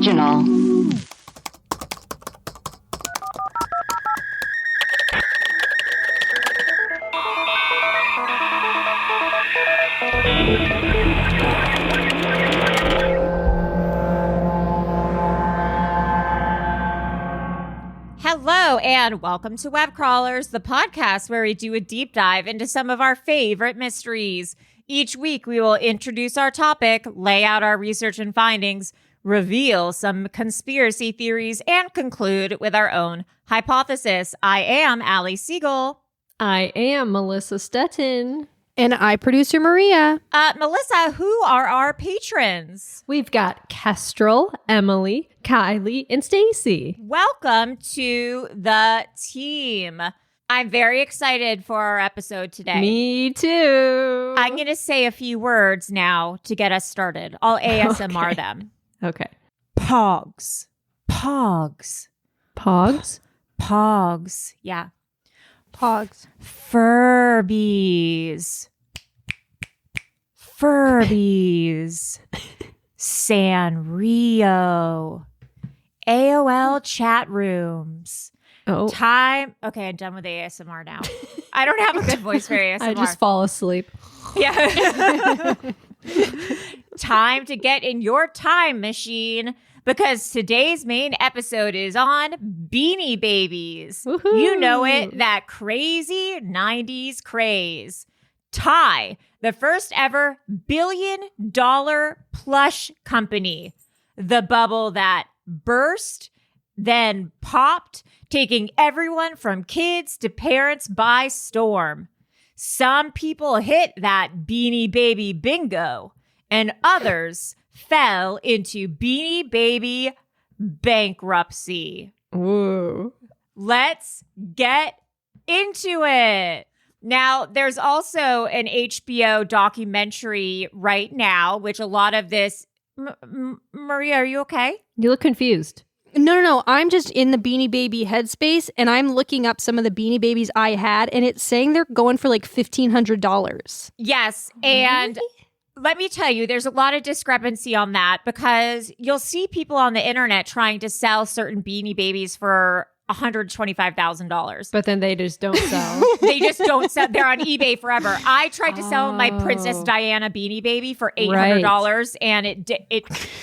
original. Hello and welcome to Webcrawlers, the podcast where we do a deep dive into some of our favorite mysteries. Each week we will introduce our topic, lay out our research and findings, reveal some conspiracy theories, and conclude with our own hypothesis. I am Allie Siegel. I am Melissa Stettin. And I, producer Maria. Melissa, who are our patrons? We've got Kestrel, Emily, Kylie, and Stacy. Welcome to the team. I'm very excited for our episode today. Me too. I'm going to say a few words now to get us started. I'll ASMR them. Okay. Pogs. Pogs. Pogs? Pogs. Yeah. Pogs. Furbies. Furbies. Sanrio. AOL chat rooms. Oh. Time. Okay, I'm done with ASMR now. I don't have a good voice for ASMR. I just fall asleep. Yeah. Time to get in your time machine because today's main episode is on Beanie Babies. Woohoo. You know it, that crazy 90s craze. Ty, the first ever billion-dollar plush company. The bubble that burst, then popped, taking everyone from kids to parents by storm. Some people hit that Beanie Baby bingo, and others fell into Beanie Baby bankruptcy. Woo. Let's get into it. Now, there's also an HBO documentary right now, which a lot of this... Maria, are you okay? You look confused. No. I'm just in the Beanie Baby headspace, and I'm looking up some of the Beanie Babies I had, and it's saying they're going for like $1,500. Yes, and let me tell you, there's a lot of discrepancy on that because you'll see people on the internet trying to sell certain Beanie Babies for $125,000. But then they just don't sell. They just don't sell. They're on eBay forever. I tried to sell my Princess Diana Beanie Baby for $800, and it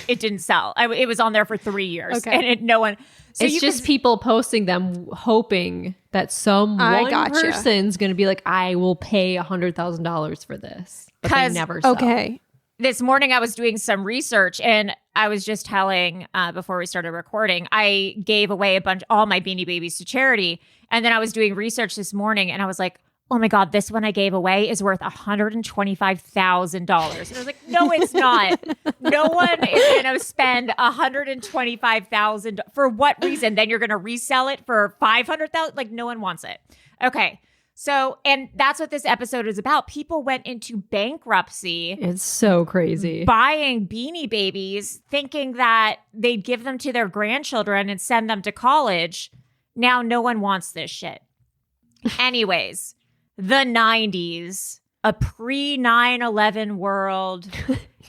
didn't sell. It was on there for 3 years, and no one. So it's just people posting them, hoping that some one person's going to be like, "I will pay $100,000 for this," but they never sell. Okay. This morning I was doing some research and I was just telling before we started recording, I gave away all my Beanie Babies to charity. And then I was doing research this morning and I was like, oh my God, this one I gave away is worth $125,000. And I was like, no, it's not. No one is going to spend $125,000. For what reason? Then you're going to resell it for $500,000? Like no one wants it. Okay. So, and that's what this episode is about. People went into bankruptcy. It's so crazy. Buying Beanie Babies, thinking that they'd give them to their grandchildren and send them to college. Now no one wants this shit. Anyways, the 90s, a pre-9/11 world.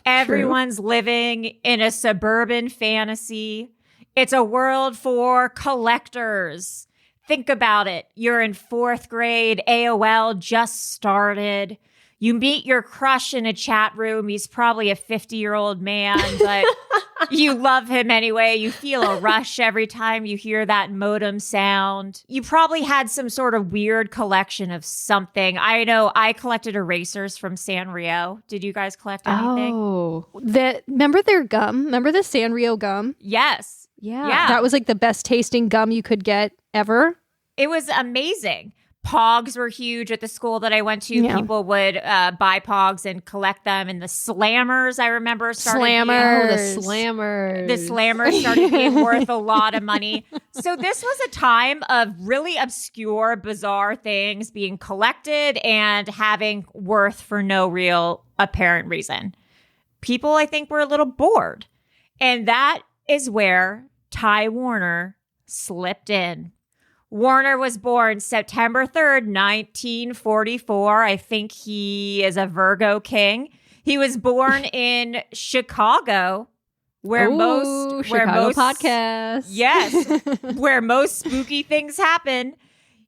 Everyone's living in a suburban fantasy. It's a world for collectors. Think about it. You're in 4th grade. AOL just started. You meet your crush in a chat room. He's probably a 50-year-old man, but you love him anyway. You feel a rush every time you hear that modem sound. You probably had some sort of weird collection of something. I know I collected erasers from Sanrio. Did you guys collect anything? Oh. Remember their gum? Remember the Sanrio gum? Yes. Yeah. That was like the best tasting gum you could get ever. It was amazing. Pogs were huge at the school that I went to. Yeah. People would buy Pogs and collect them. And the Slammers, I remember, started the Slammers. The Slammers started being worth a lot of money. So this was a time of really obscure, bizarre things being collected and having worth for no real apparent reason. People, I think, were a little bored. And that is where Ty Warner slipped in. Warner was born September 3rd, 1944. I think he is a Virgo king. He was born in Chicago. where Chicago most podcast. Yes, where most spooky things happen.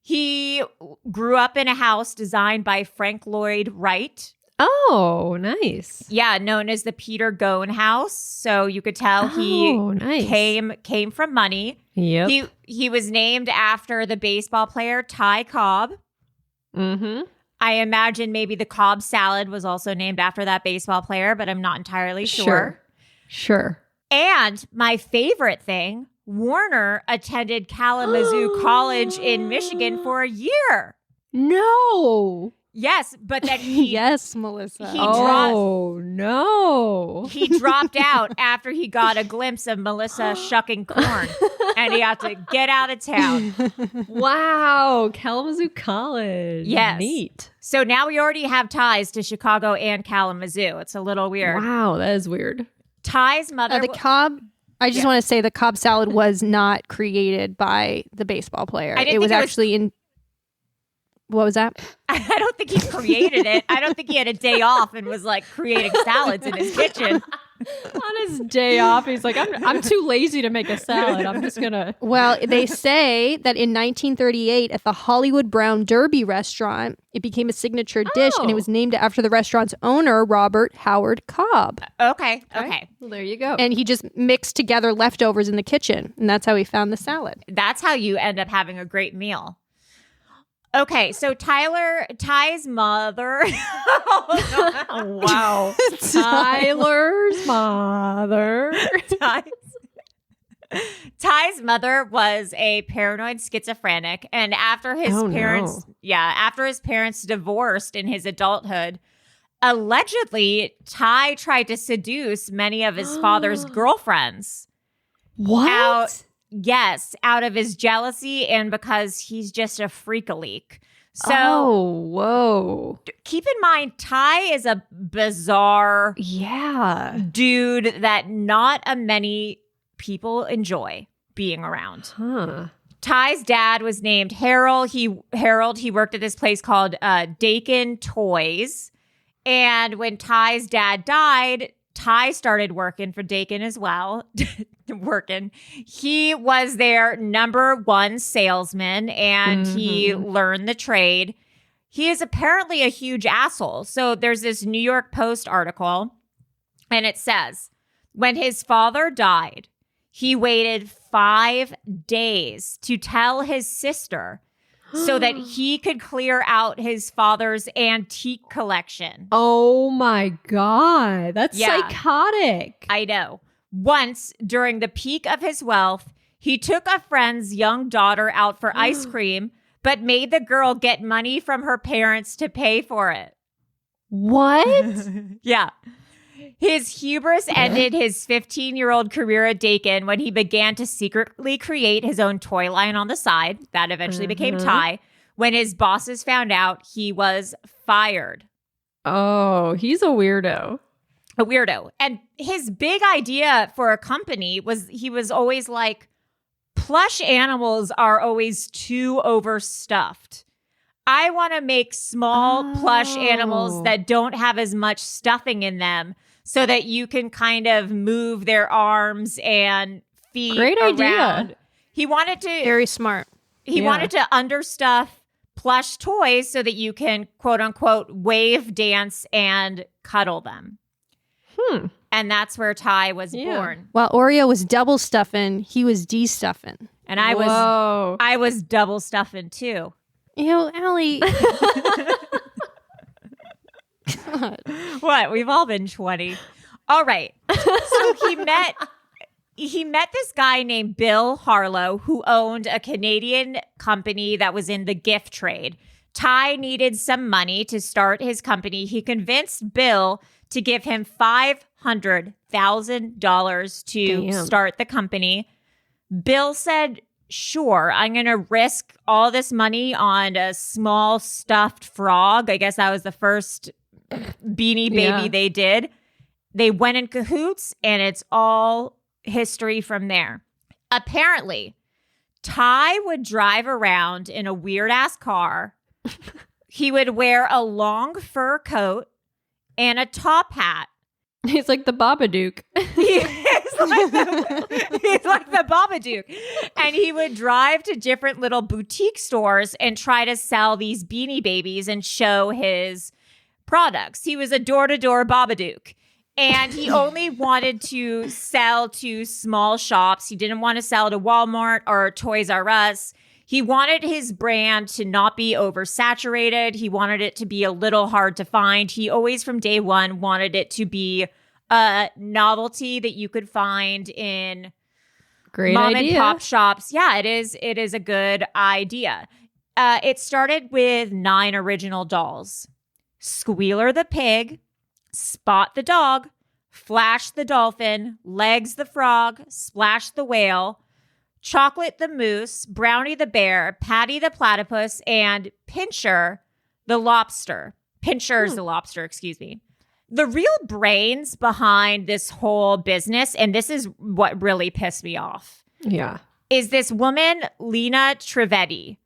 He grew up in a house designed by Frank Lloyd Wright. Oh, nice. Yeah, known as the Peter Gone House. So you could tell he nice. came from money. Yep. He was named after the baseball player Ty Cobb. Mm-hmm. I imagine maybe the Cobb salad was also named after that baseball player, but I'm not entirely sure. Sure. And my favorite thing, Warner attended Kalamazoo College in Michigan for a year. No. Yes, but then he yes, Melissa. No. He dropped out after he got a glimpse of Melissa shucking corn, and he had to get out of town. Wow, Kalamazoo College. Yes. Neat. So now we already have ties to Chicago and Kalamazoo. It's a little weird. Wow, that is weird. Ty's mother... the Cobb... I just want to say the Cobb salad was not created by the baseball player. It was actually in... What was that? I don't think he created it. I don't think he had a day off and was like creating salads in his kitchen. On his day off, he's like, I'm too lazy to make a salad. I'm just going to... Well, they say that in 1938 at the Hollywood Brown Derby restaurant, it became a signature dish and it was named after the restaurant's owner, Robert Howard Cobb. Okay. Well, there you go. And he just mixed together leftovers in the kitchen. And that's how he found the salad. That's how you end up having a great meal. Okay, so Ty's mother. Wow. Tyler's mother. Ty's mother was a paranoid schizophrenic, and after his parents divorced in his adulthood, allegedly Ty tried to seduce many of his father's girlfriends. What? Out of his jealousy and because he's just a freak-a-leak. So, whoa. Keep in mind, Ty is a bizarre dude that not many people enjoy being around. Huh. Ty's dad was named Harold. He worked at this place called Dakin Toys. And when Ty's dad died, Ty started working for Dakin as well. He was their number one salesman and he learned the trade. He is apparently a huge asshole. So there's this New York Post article and it says, when his father died, he waited 5 days to tell his sister so that he could clear out his father's antique collection. Oh my God. That's psychotic. I know. Once, during the peak of his wealth, he took a friend's young daughter out for ice cream, but made the girl get money from her parents to pay for it. What? Yeah. His hubris ended his 15-year-old career at Dakin when he began to secretly create his own toy line on the side. That eventually became Ty. When his bosses found out, he was fired. Oh, he's a weirdo. A weirdo. And his big idea for a company was he was always like, plush animals are always too overstuffed. I want to make small plush animals that don't have as much stuffing in them so that you can kind of move their arms and feet Great around. idea. He wanted to... Very smart. He wanted to understuff plush toys so that you can, quote unquote, wave, dance, and cuddle them. And that's where Ty was born. While Oreo was double stuffing, he was de-stuffing. And I was double stuffing too. Ew, Allie. God. What? We've all been 20. All right. So he met this guy named Bill Harlow who owned a Canadian company that was in the gift trade. Ty needed some money to start his company. He convinced Bill to give him $500,000 to start the company. Bill said, sure, I'm going to risk all this money on a small stuffed frog. I guess that was the first Beanie Baby they did. They went in cahoots, and it's all history from there. Apparently, Ty would drive around in a weird-ass car. He would wear a long fur coat and a top hat. He's like the Babadook. He is he's like the Babadook. And he would drive to different little boutique stores and try to sell these Beanie Babies and show his products. He was a door-to-door Babadook. And he only wanted to sell to small shops. He didn't want to sell to Walmart or Toys R Us. He wanted his brand to not be oversaturated. He wanted it to be a little hard to find. He always, from day one, wanted it to be a novelty that you could find in mom and pop shops. Yeah, it is a good idea. It started with 9 original dolls. Squealer the pig, Spot the dog, Flash the dolphin, Legs the frog, Splash the whale, Chocolate the moose, Brownie the bear, Patty the platypus, and Pincher the lobster. Pincher's the lobster, excuse me. The real brains behind this whole business, and this is what really pissed me off, is this woman, Lena Trivedi.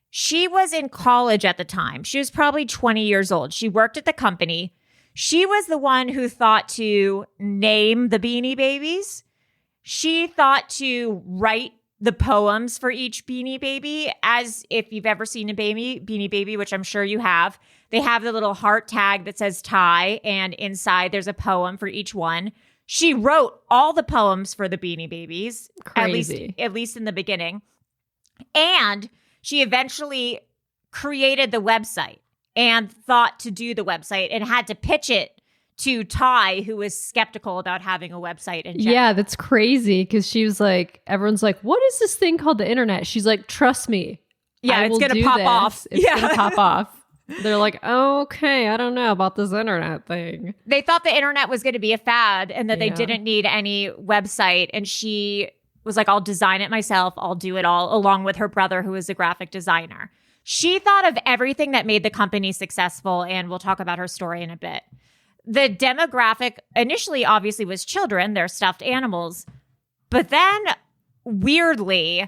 She was in college at the time. She was probably 20 years old. She worked at the company. She was the one who thought to name the Beanie Babies. She thought to write the poems for each Beanie Baby, as if you've ever seen a Beanie Baby, which I'm sure you have. They have the little heart tag that says Ty, and inside there's a poem for each one. She wrote all the poems for the Beanie Babies, Crazy. at least in the beginning. And she eventually created the website and thought to do the website and had to pitch it to Ty, who was skeptical about having a website in general. Yeah, that's crazy, because she was like, everyone's like, what is this thing called the internet? She's like, trust me. Yeah, it's going to pop off. It's going to pop off. They're like, oh, okay, I don't know about this internet thing. They thought the internet was going to be a fad and that they didn't need any website. And she was like, I'll design it myself. I'll do it all, along with her brother, who is a graphic designer. She thought of everything that made the company successful, and we'll talk about her story in a bit. The demographic initially obviously was children, they're stuffed animals. But then, weirdly,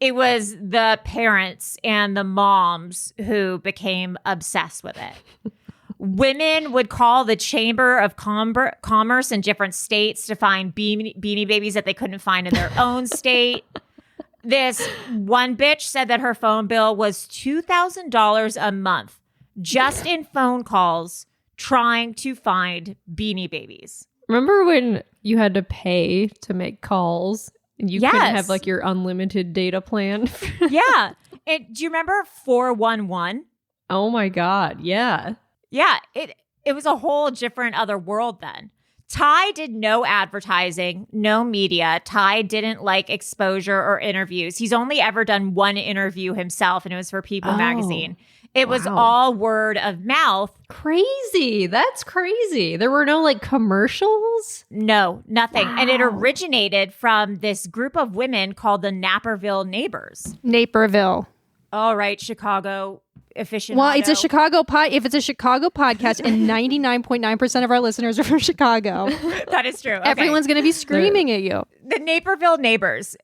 it was the parents and the moms who became obsessed with it. Women would call the Chamber of Commerce in different states to find Beanie Babies that they couldn't find in their own state. This one bitch said that her phone bill was $2,000 a month just in phone calls trying to find Beanie Babies. Remember when you had to pay to make calls and you couldn't have like your unlimited data plan? Yeah. And do you remember 411? Oh my God. Yeah. Yeah. It was a whole different other world then. Ty did no advertising, no media. Ty didn't like exposure or interviews. He's only ever done one interview himself, and it was for People magazine. It was all word of mouth. Crazy. That's crazy. There were no like commercials? No, nothing. Wow. And it originated from this group of women called the Naperville Neighbors. Naperville. All right, Chicago aficionado. Well, it's a Chicago if it's a Chicago podcast and 99.9% of our listeners are from Chicago. That is true. Okay. Everyone's going to be screaming at you. The Naperville Neighbors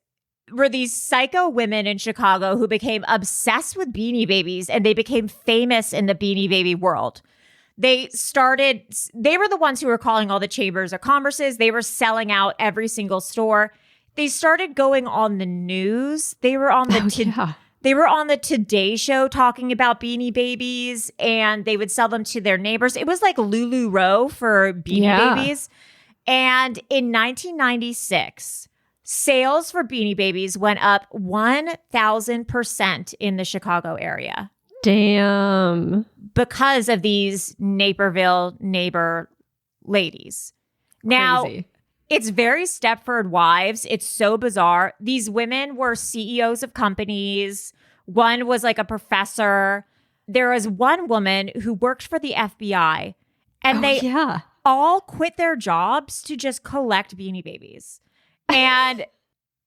were these psycho women in Chicago who became obsessed with Beanie Babies, and they became famous in the Beanie Baby world. They were the ones who were calling all the chambers of commerces. They were selling out every single store. They started going on the news. They were on the They were on the Today Show talking about Beanie Babies, and they would sell them to their neighbors. It was like Lulu Row for Beanie Babies. And in 1996, sales for Beanie Babies went up 1,000% in the Chicago area. Damn. Because of these Naperville neighbor ladies. Now, Crazy. It's very Stepford Wives. It's so bizarre. These women were CEOs of companies. One was like a professor. There was one woman who worked for the FBI, and they all quit their jobs to just collect Beanie Babies. And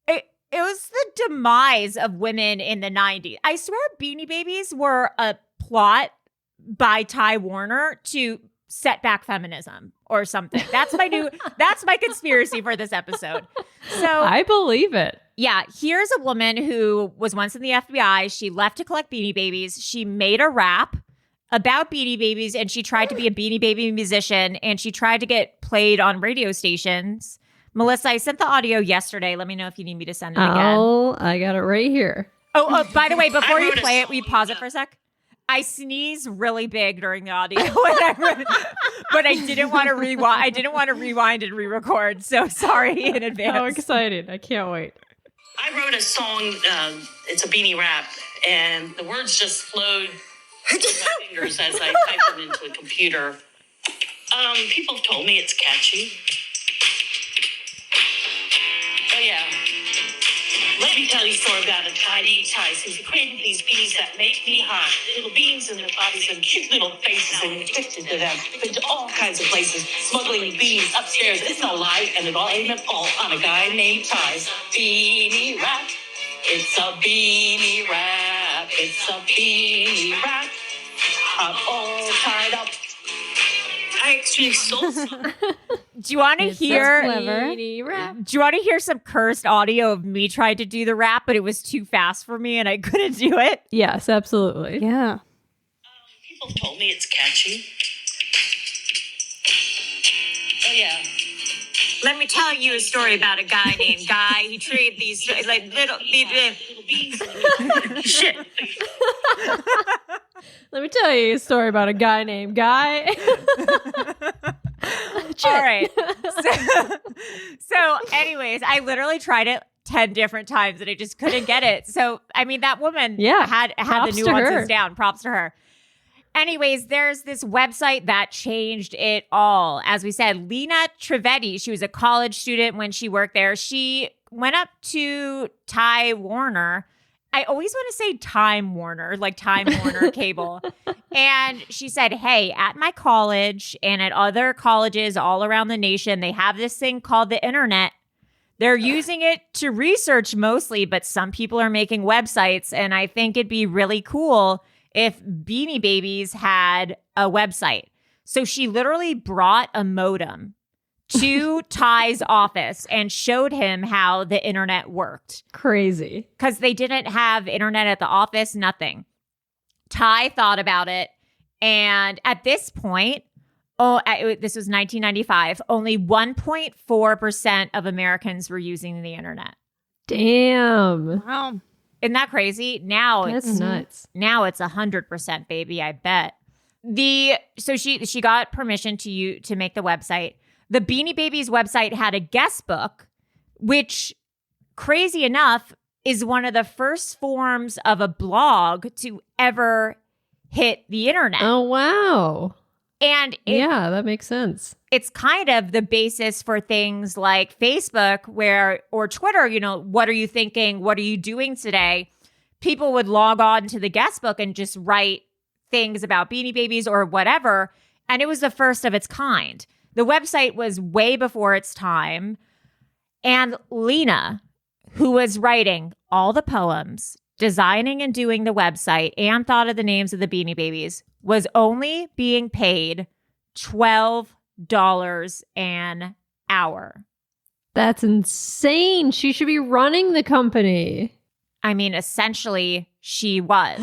it was the demise of women in the 90s. I swear Beanie Babies were a plot by Ty Warner to set back feminism or something. That's my conspiracy for this episode. So I believe it. Yeah, here's a woman who was once in the FBI. She left to collect Beanie Babies. She made a rap about Beanie Babies, and she tried to be a Beanie Baby musician, and she tried to get played on radio stations. Melissa, I sent the audio yesterday. Let me know if you need me to send it again. I got it right here. Oh, by the way, before you play it, we pause it for a sec. I sneeze really big during the audio, but I didn't want to rewind. I didn't want to rewind and re-record. So sorry in advance. So excited! I can't wait. I wrote a song. It's a Beanie rap, and the words just flowed through my fingers as I typed them into a computer. People have told me it's catchy. Oh yeah. Let me tell you a story about a tiny ties who's created these bees that make me hot. Little beans in their bodies and cute little faces, and addicted to them. Been to all kinds of places, smuggling beans upstairs. It's no lie, and it all aimed at all on a guy named Ties. Beanie rap. It's a beanie rap. It's a beanie rap. I'm all tied up. I actually sold some. Do you want to hear? Do you want to hear some cursed audio of me trying to do the rap, but it was too fast for me and I couldn't do it? Yes, absolutely. Yeah. People have told me it's catchy. Oh yeah. Let me tell you a story about a guy named Guy. He treated these like little beans. Shit. Let me tell you a story about a guy named Guy. All right. So, anyways, I literally tried it 10 different times and I just couldn't get it. So, I mean, that woman had the nuances down. Props to her. Anyways, there's this website that changed it all. As we said, Lena Trivedi, she was a college student when she worked there. She went up to Ty Warner. I always want to say Time Warner, like Time Warner Cable. And she said, hey, at my college and at other colleges all around the nation, they have this thing called the internet. They're using it to research mostly, but some people are making websites. And I think it'd be really cool if Beanie Babies had a website. So she literally brought a modem to Ty's office and showed him how the internet worked. Crazy. Because they didn't have internet at the office, nothing. Ty thought about it. And at this point, this was 1995, only 1.4% of Americans were using the internet. Damn. Wow. Isn't that crazy? Now That's it's nuts. Now it's 100%, baby. I bet. So she got permission to make the website. The Beanie Babies website had a guest book, which, crazy enough, is one of the first forms of a blog to ever hit the internet. Oh, wow. And that makes sense. It's kind of the basis for things like Facebook or Twitter, what are you thinking? What are you doing today? People would log on to the guest book and just write things about Beanie Babies or whatever. And it was the first of its kind. The website was way before its time. And Lena, who was writing all the poems, designing and doing the website, and thought of the names of the Beanie Babies, was only being paid $12 an hour. That's insane. She should be running the company. I mean, essentially, she was.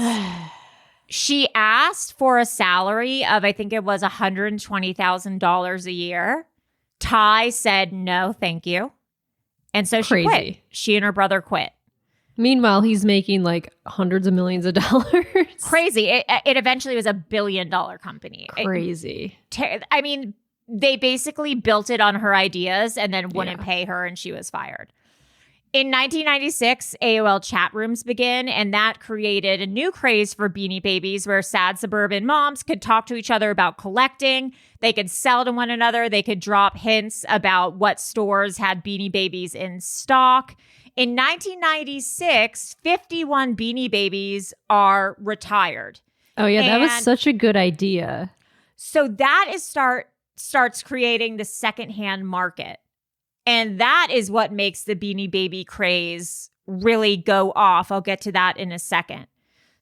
She asked for a salary of, I think it was $120,000 a year. Ty said, no, thank you. And so she quit. She and her brother quit. Meanwhile, he's making like hundreds of millions of dollars. Crazy. It eventually was $1 billion company. Crazy. I mean, they basically built it on her ideas and then wouldn't pay her, and she was fired. In 1996, AOL chat rooms began, and that created a new craze for Beanie Babies where sad suburban moms could talk to each other about collecting. They could sell to one another. They could drop hints about what stores had Beanie Babies in stock. In 1996, 51 Beanie Babies are retired. Oh, yeah, that was such a good idea. So that starts creating the secondhand market. And that is what makes the Beanie Baby craze really go off. I'll get to that in a second.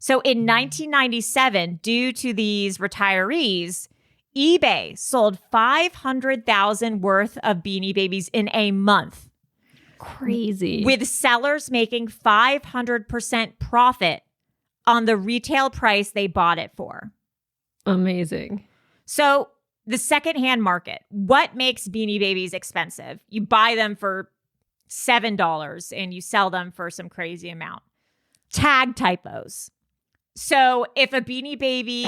So in 1997, due to these retirees, eBay sold 500,000 worth of Beanie Babies in a month. Crazy. With sellers making 500% profit on the retail price they bought it for. Amazing. So the secondhand market. What makes Beanie Babies expensive? You buy them for $7 and you sell them for some crazy amount. Tag typos. So if a Beanie Baby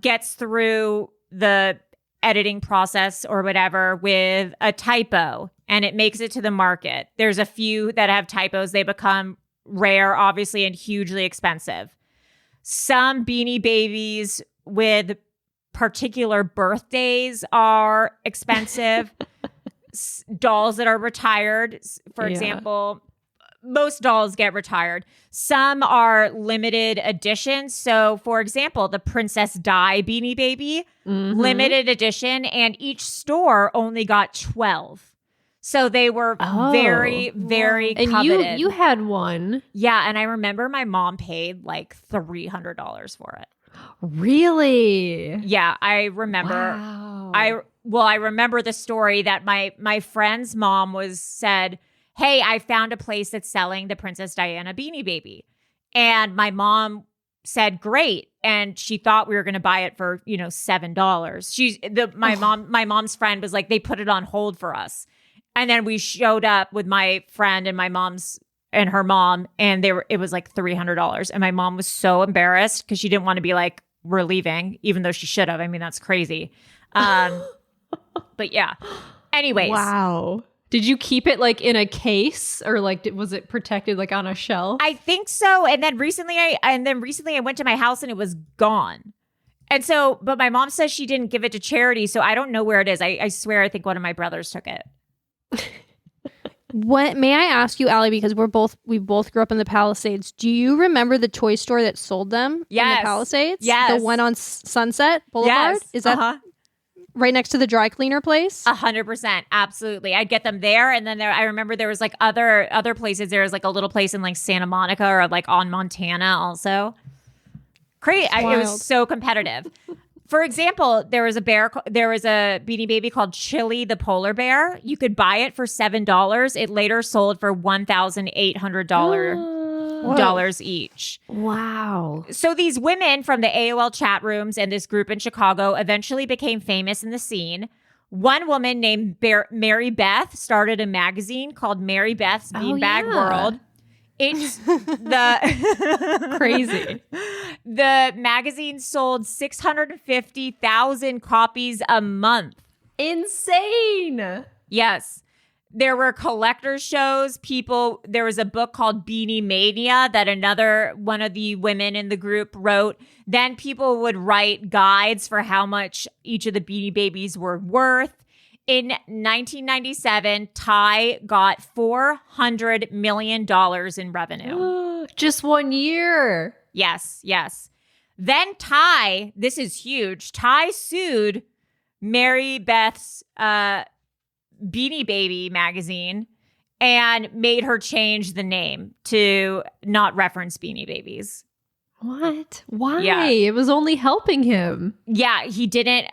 gets through the editing process or whatever with a typo and it makes it to the market, there's a few that have typos. They become rare, obviously, and hugely expensive. Some Beanie Babies with particular birthdays are expensive. Dolls that are retired, for example, most dolls get retired. Some are limited editions. So, for example, the Princess Di Beanie Baby, limited edition, and each store only got 12. So they were very, very coveted. And you had one. Yeah, and I remember my mom paid like $300 for it. Really? Yeah, I remember. Wow. I remember the story that my friend's mom said, "Hey, I found a place that's selling the Princess Diana Beanie Baby," and my mom said, "Great," and she thought we were going to buy it for $7. My mom's friend was like, they put it on hold for us, and then we showed up with my friend and my mom's and her mom, and it was like $300, and my mom was so embarrassed because she didn't want to be like, we're leaving, even though she should have. I mean, that's crazy. But yeah. Anyways. Wow. Did you keep it like in a case or like was it protected like on a shelf? I think so. And then recently I went to my house and it was gone. And so, but my mom says she didn't give it to charity, so I don't know where it is. I swear I think one of my brothers took it. What may I ask you, Allie, because we both grew up in the Palisades. Do you remember the toy store that sold them in the Palisades? Yes. The one on Sunset Boulevard? Yes. Is that right next to the dry cleaner place? 100%. Absolutely. I'd get them there. And then I remember there was like other places. There was like a little place in like Santa Monica or like on Montana also. Crazy. It was so competitive. For example, there was a Beanie Baby called Chili the polar bear. You could buy it for $7. It later sold for $1,800 each. Wow. So these women from the AOL chat rooms and this group in Chicago eventually became famous in the scene. One woman named Mary Beth started a magazine called Mary Beth's Beanbag World. It's crazy. The magazine sold 650,000 copies a month. Insane. Yes. There were collector shows. There was a book called Beanie Mania that another one of the women in the group wrote. Then people would write guides for how much each of the Beanie Babies were worth. In 1997, Ty got $400 million in revenue. Just 1 year. Yes. Then Ty, this is huge, Ty sued Mary Beth's Beanie Baby magazine and made her change the name to not reference Beanie Babies. What? Why? Yeah. It was only helping him. Yeah, he didn't.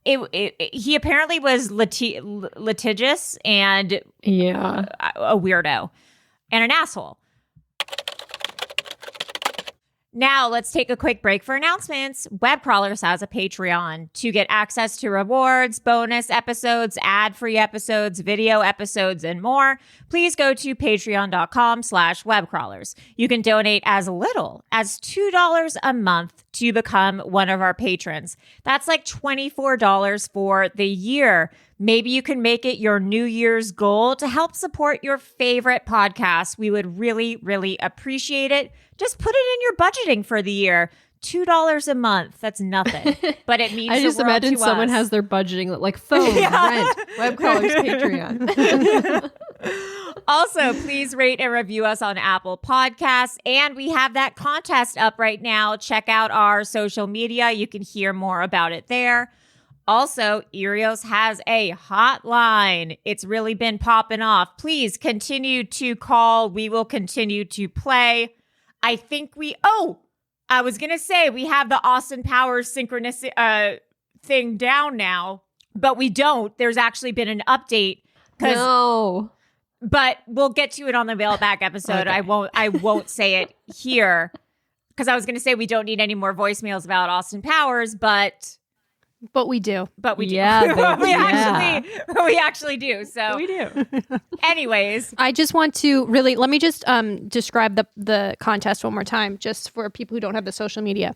He apparently was litigious and a weirdo and an asshole. Now, let's take a quick break for announcements. Webcrawlers has a Patreon to get access to rewards, bonus episodes, ad-free episodes, video episodes, and more. Please go to patreon.com/webcrawlers. You can donate as little as $2 a month to become one of our patrons. That's like $24 for the year. Maybe you can make it your New Year's goal to help support your favorite podcast. We would really, really appreciate it. Just put it in your budgeting for the year. $2 a month. That's nothing. But it means I just the world imagine to someone us. has their budgeting like phone, rent, Webcrawlers Patreon. Also, please rate and review us on Apple Podcasts. And we have that contest up right now. Check out our social media. You can hear more about it there. Also, Erios has a hotline. It's really been popping off. Please continue to call. We will continue to play. I think I was going to say we have the Austin Powers synchronicity thing down now, but we don't. There's actually been an update. No. But we'll get to it on the mailbag episode. Okay. I won't say it here because I was going to say we don't need any more voicemails about Austin Powers, but But we do. But we do. Yeah, we actually do. So we do. anyways, I just want to really, let me just describe the contest one more time, just for people who don't have the social media.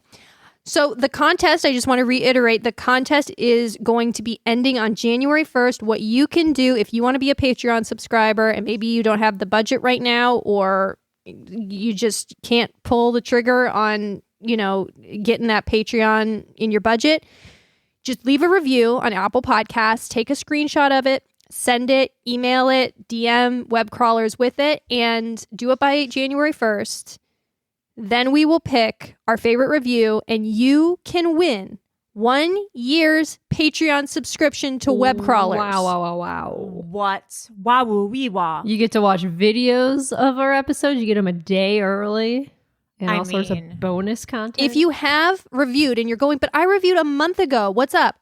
So the contest, I just want to reiterate, the contest is going to be ending on January 1st. What you can do if you want to be a Patreon subscriber and maybe you don't have the budget right now, or you just can't pull the trigger on, getting that Patreon in your budget, just leave a review on Apple Podcasts, take a screenshot of it, send it, email it, DM Web Crawlers with it, and do it by January 1st. Then we will pick our favorite review, and you can win 1 year's Patreon subscription to Web Crawlers. Wow. what? Wow. You get to watch videos of our episodes. You get them a day early. And all sorts of bonus content. If you have reviewed and you're going, but I reviewed a month ago, what's up?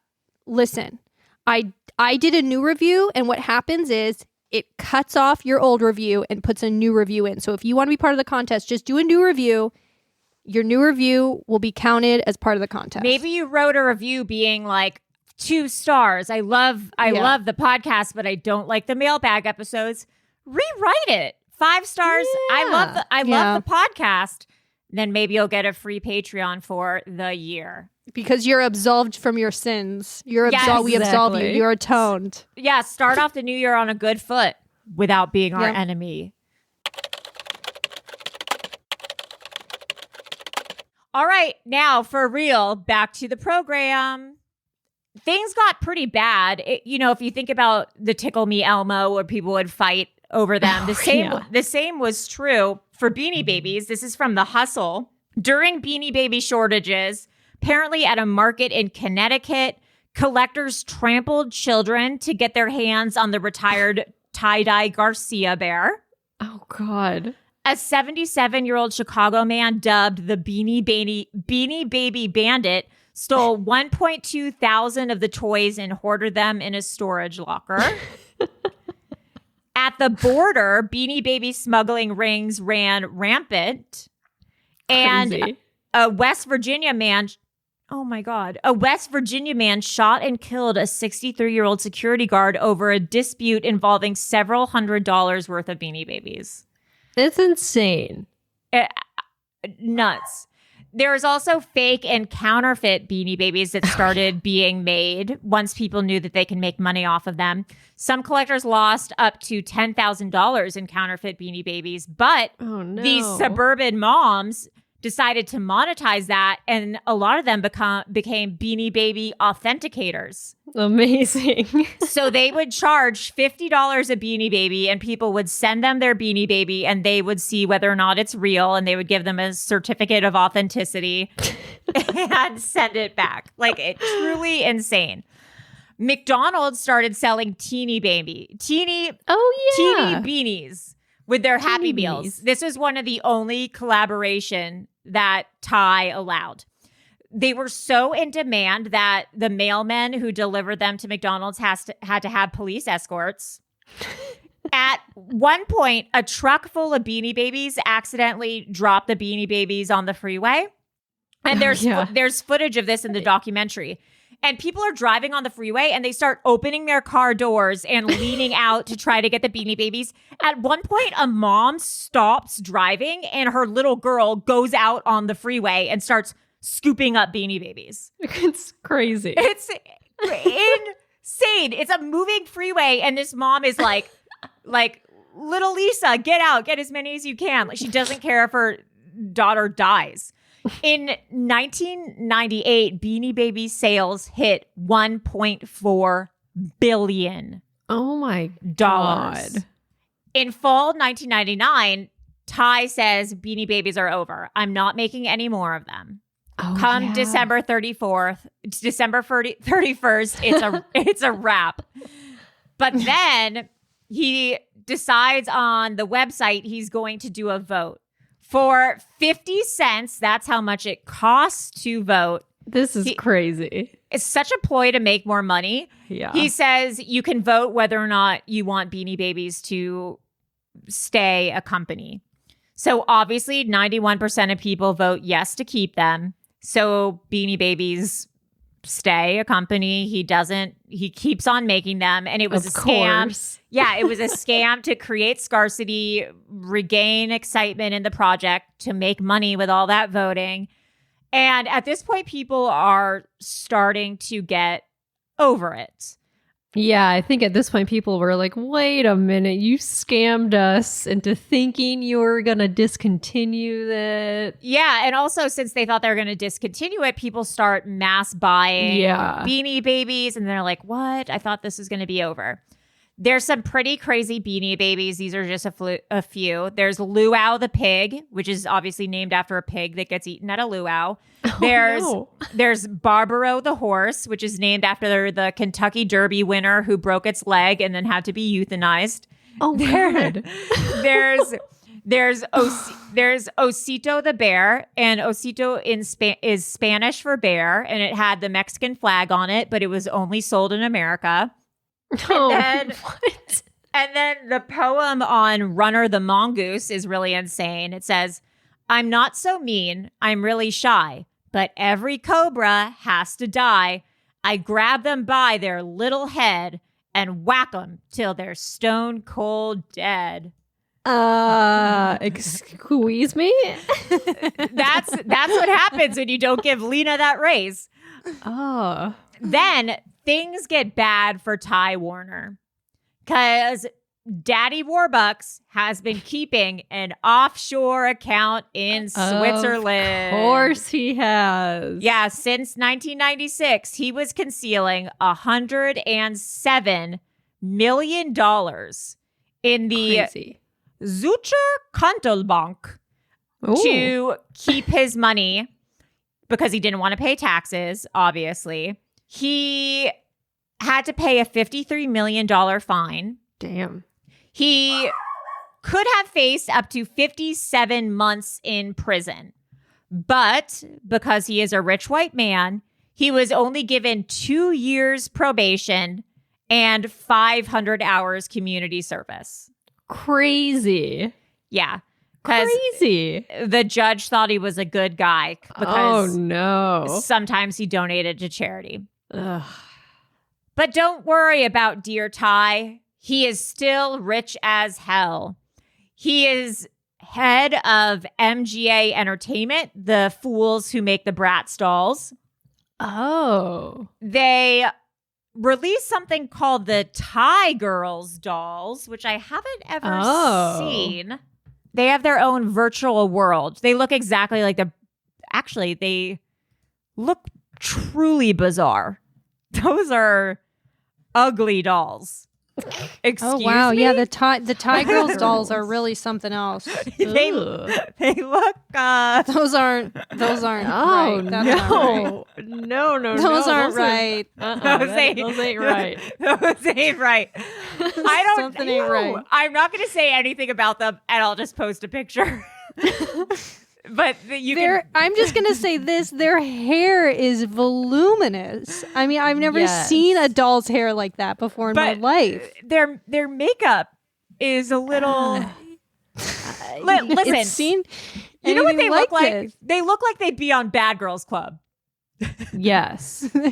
Listen, I did a new review, and what happens is it cuts off your old review and puts a new review in. So if you want to be part of the contest, just do a new review. Your new review will be counted as part of the contest. Maybe you wrote a review being like 2 stars. I love the podcast, but I don't like the mailbag episodes. Rewrite it. 5 stars. Yeah. I love the podcast. Then maybe you'll get a free Patreon for the year. Because you're absolved from your sins. We absolve you. You're atoned. Yeah, start off the new year on a good foot without being our enemy. All right, now for real, back to the program. Things got pretty bad. If you think about the Tickle Me Elmo, where people would fight over them, the same was true for Beanie Babies. This is from The Hustle. During Beanie Baby shortages, apparently at a market in Connecticut, collectors trampled children to get their hands on the retired tie-dye Garcia bear. Oh, God. A 77-year-old Chicago man dubbed the Beanie Baby Bandit stole 1.2 thousand of the toys and hoarded them in a storage locker. At the border, Beanie Baby smuggling rings ran rampant. And Crazy. a West Virginia man shot and killed a 63-year-old security guard over a dispute involving several $100s worth of Beanie Babies. It's insane. Nuts. There's also fake and counterfeit Beanie Babies that started being made once people knew that they can make money off of them. Some collectors lost up to $10,000 in counterfeit Beanie Babies, but these suburban moms decided to monetize that, and a lot of them became Beanie Baby authenticators. Amazing. So they would charge $50 a Beanie Baby, and people would send them their Beanie Baby, and they would see whether or not it's real, and they would give them a certificate of authenticity and send it back. Like, it's truly insane. McDonald's started selling teeny beanies with their Happy Meals. This was one of the only collaboration that Thai allowed. They were so in demand that the mailmen who delivered them to McDonald's had to have police escorts. At one point, a truck full of Beanie Babies accidentally dropped the Beanie Babies on the freeway. And there's footage of this in the documentary. And people are driving on the freeway and they start opening their car doors and leaning out to try to get the Beanie Babies. At one point, a mom stops driving and her little girl goes out on the freeway and starts scooping up Beanie Babies. It's crazy. It's insane. It's a moving freeway and this mom is like, little Lisa, get out, get as many as you can. Like, she doesn't care if her daughter dies. In 1998, Beanie Baby sales hit $1.4 billion. Oh my God. In fall 1999, Ty says Beanie Babies are over. I'm not making any more of them. Come December 31st, it's a wrap. But then he decides on the website he's going to do a vote. For 50 cents, that's how much it costs to vote. This is crazy. It's such a ploy to make more money. Yeah. He says you can vote whether or not you want Beanie Babies to stay a company. So obviously 91% of people vote yes to keep them. So Beanie Babies stay a company. He keeps on making them. And it was Of a scam. course. Yeah, it was a scam to create scarcity, regain excitement in the project, to make money with all that voting. And at this point, people are starting to get over it. Yeah, I think at this point people were like, wait a minute, you scammed us into thinking you were going to discontinue that. Yeah, and also since they thought they were going to discontinue it, people start mass buying Beanie Babies, and they're like, what? I thought this was going to be over. There's some pretty crazy Beanie Babies. These are just a few. There's Luau the pig, which is obviously named after a pig that gets eaten at a luau. There's Barbaro the horse, which is named after the Kentucky Derby winner who broke its leg and then had to be euthanized. Oh, God. There's Osito the bear, and Osito is Spanish for bear, and it had the Mexican flag on it, but it was only sold in America. And then the poem on Runner the mongoose is really insane. It says, I'm not so mean, I'm really shy, but every cobra has to die. I grab them by their little head and whack them till they're stone cold dead. Excuse me? That's what happens when you don't give Lena that raise. Oh. Then things get bad for Ty Warner because Daddy Warbucks has been keeping an offshore account in Switzerland. Of course he has. Yeah, since 1996, he was concealing $107 million in the Zucher Kontobank to keep his money because he didn't want to pay taxes, obviously. He had to pay a $53 million fine. Damn. He could have faced up to 57 months in prison. But because he is a rich white man, he was only given 2 years probation and 500 hours community service. Crazy. Yeah. Crazy. The judge thought he was a good guy because no. sometimes he donated to charity. Ugh. But don't worry about dear Ty. He is still rich as hell. He is head of MGA Entertainment, the fools who make the Bratz dolls. Oh. They released something called the Ty Girls dolls, which I haven't ever seen. They have their own virtual world. They look exactly like they look truly bizarre. Those are ugly dolls. Excuse me? Wow, yeah, the Ty Girls dolls are really something else. they look Those aren't Oh, right. That's not right. No. Those aren't right. Those ain't right. Those ain't right. I don't Something ain't right. I'm not going to say anything about them, and I'll just post a picture. But I'm just going to say this. Their hair is voluminous. I mean, I've never seen a doll's hair like that before in my life. Their makeup is a little... Listen, you know what they look like? This. They look like they'd be on Bad Girls Club. Yes. They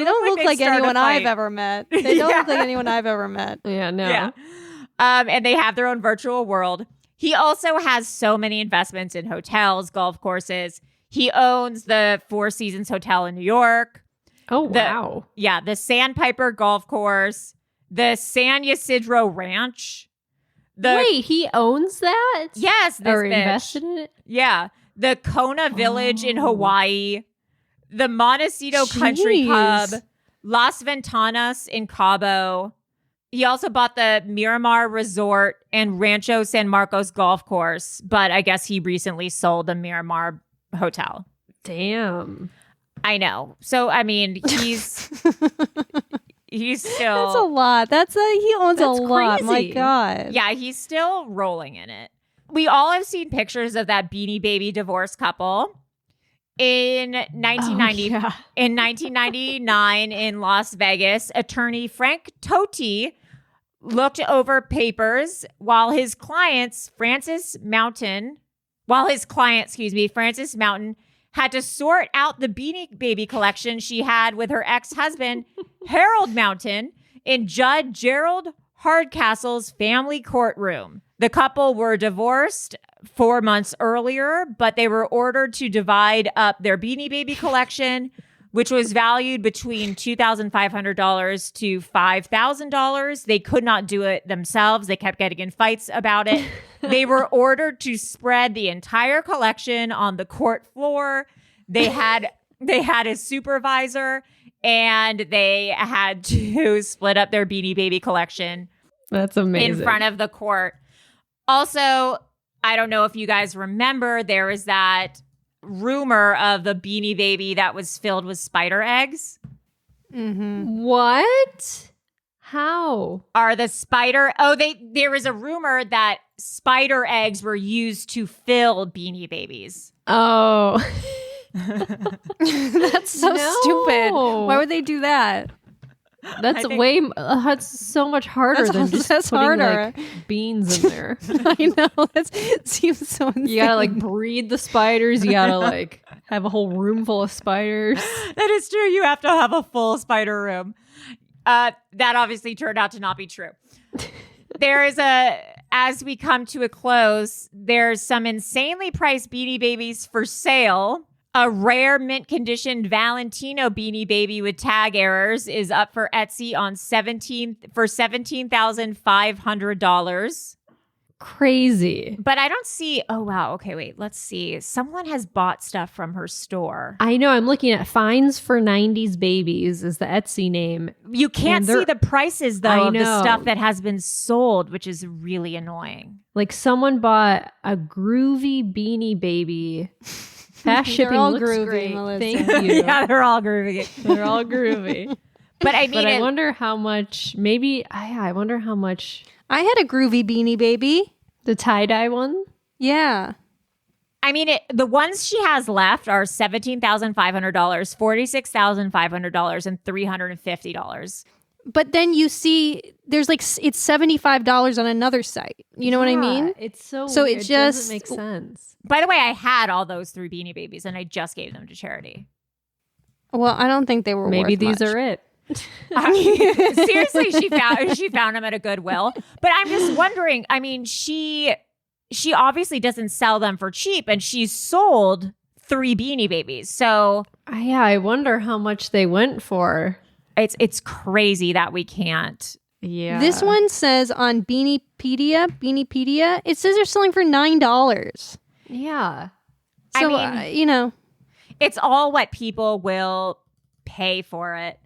don't look like anyone I've ever met. They don't look like anyone I've ever met. Yeah, no. Yeah. And they have their own virtual world. He also has so many investments in hotels, golf courses. He owns the Four Seasons Hotel in New York. Oh, wow. Yeah, the Sandpiper Golf Course, the San Ysidro Ranch. Wait, he owns that? Yes. Or invested in it? Yeah. The Kona Village in Hawaii, the Montecito Country Club, Las Ventanas in Cabo. He also bought the Miramar Resort and Rancho San Marcos Golf Course, but I guess he recently sold the Miramar Hotel. Damn. I know. So, I mean, he's still... That's a lot. He owns a lot. My God. Yeah, he's still rolling in it. We all have seen pictures of that Beanie Baby divorce couple. In 1999 in Las Vegas, attorney Frank Totti looked over papers while his client, Francis Mountain, had to sort out the Beanie Baby collection she had with her ex-husband, Harold Mountain, in Judge Gerald Hardcastle's family courtroom. The couple were divorced 4 months earlier, but they were ordered to divide up their Beanie Baby collection, which was valued between $2,500 to $5,000. They could not do it themselves. They kept getting in fights about it. They were ordered to spread the entire collection on the court floor. They had a supervisor, and they had to split up their Beanie Baby collection. That's amazing. In front of the court. Also, I don't know if you guys remember, there was that rumor of the Beanie Baby that was filled with spider eggs. Mm-hmm. What? How? Are the spider... there was a rumor that spider eggs were used to fill Beanie Babies. Oh. That's so stupid. Why would they do that? That's that's so much harder than just putting like beans in there. I know. That seems so insane. You gotta like breed the spiders. You gotta like have a whole room full of spiders. That is true. You have to have a full spider room. That obviously turned out to not be true. As we come to a close, there's some insanely priced Beanie Babies for sale. A rare mint condition Valentino Beanie Baby with tag errors is up for Etsy on $17,500. Crazy. But I don't see. Oh wow. Okay, wait. Let's see. Someone has bought stuff from her store. I know. I'm looking at Finds for 90s Babies is the Etsy name. You can't see the prices though of the stuff that has been sold, which is really annoying. Like someone bought a groovy Beanie Baby. Fast shipping looks groovy, great. Melissa. Thank you. Yeah, they're all groovy. They're all groovy. But I mean, I wonder how much. Maybe I wonder how much. I had a groovy Beanie Baby. The tie-dye one. Yeah. I mean, the ones she has left are $17,500, $46,500, and $350. But then you see, there's like it's $75 on another site. You know what I mean? It's so weird. It just doesn't make sense. By the way, I had all those 3 Beanie Babies, and I just gave them to charity. Well, I don't think they were. Maybe worth these much. are it. Seriously, she found them at a Goodwill. But I'm just wondering. I mean, she obviously doesn't sell them for cheap, and she's sold 3 Beanie Babies. So yeah, I wonder how much they went for. It's crazy that we can't. Yeah. This one says on Beaniepedia, it says they're selling for $9. Yeah. So, I mean, you know. It's all what people will pay for it.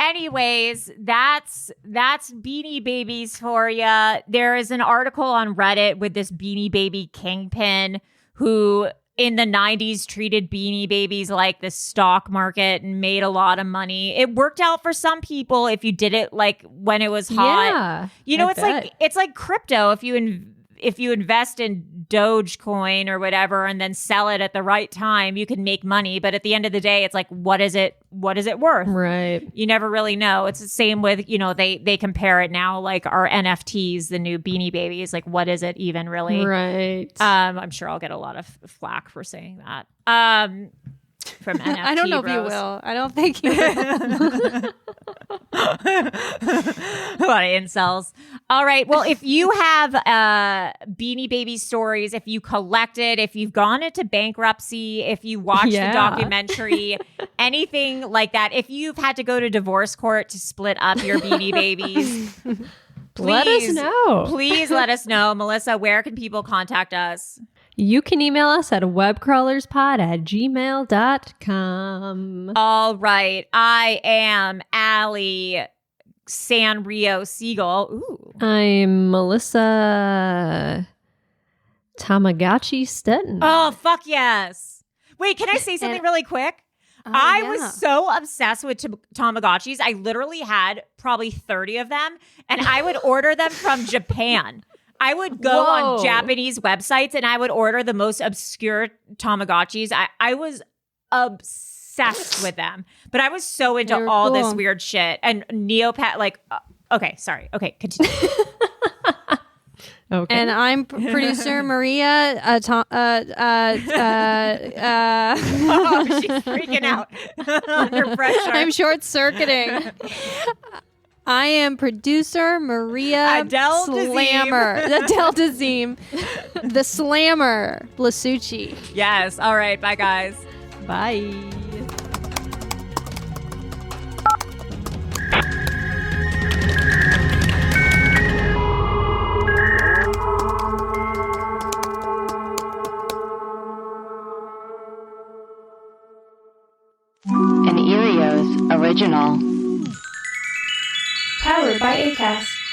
Anyways, that's Beanie Babies for you. There is an article on Reddit with this Beanie Baby kingpin who in the 90s treated Beanie Babies like the stock market and made a lot of money. It worked out for some people if you did it like when it was hot. Yeah, you know, I it's like crypto. If you invest in Dogecoin or whatever and then sell it at the right time, you can make money. But at the end of the day, it's like, what is it worth? Right. You never really know. It's the same with, you know, they compare it now, like our NFTs, the new Beanie Babies, like what is it even really? Right. I'm sure I'll get a lot of flack for saying that. From NFT I don't know if you will. I don't think you will. A lot of incels. All right. Well, if you have Beanie Baby stories, if you collected, if you've gone into bankruptcy, if you watched the documentary, anything like that, if you've had to go to divorce court to split up your Beanie Babies, let us know. Please let us know. Melissa, where can people contact us? You can email us at webcrawlerspod@gmail.com. All right. I am Allie Sanrio Siegel. Ooh. I'm Melissa Tamagotchi Stetton. Oh, fuck yes. Wait, can I say something really quick? I was so obsessed with Tamagotchis. I literally had probably 30 of them, and I would order them from Japan. I would go on Japanese websites and I would order the most obscure Tamagotchis. I was obsessed with them, but I was so into all this weird shit and Neopet. Like, okay, sorry. Okay, continue. Okay. And I'm producer Maria. Oh, she's freaking out under pressure. I'm short circuiting. I am producer Maria Adele Slammer. Adele Dazeem. The Slammer. Blasucci. Yes. All right. Bye, guys. Bye. An Erios original. Powered by Acast.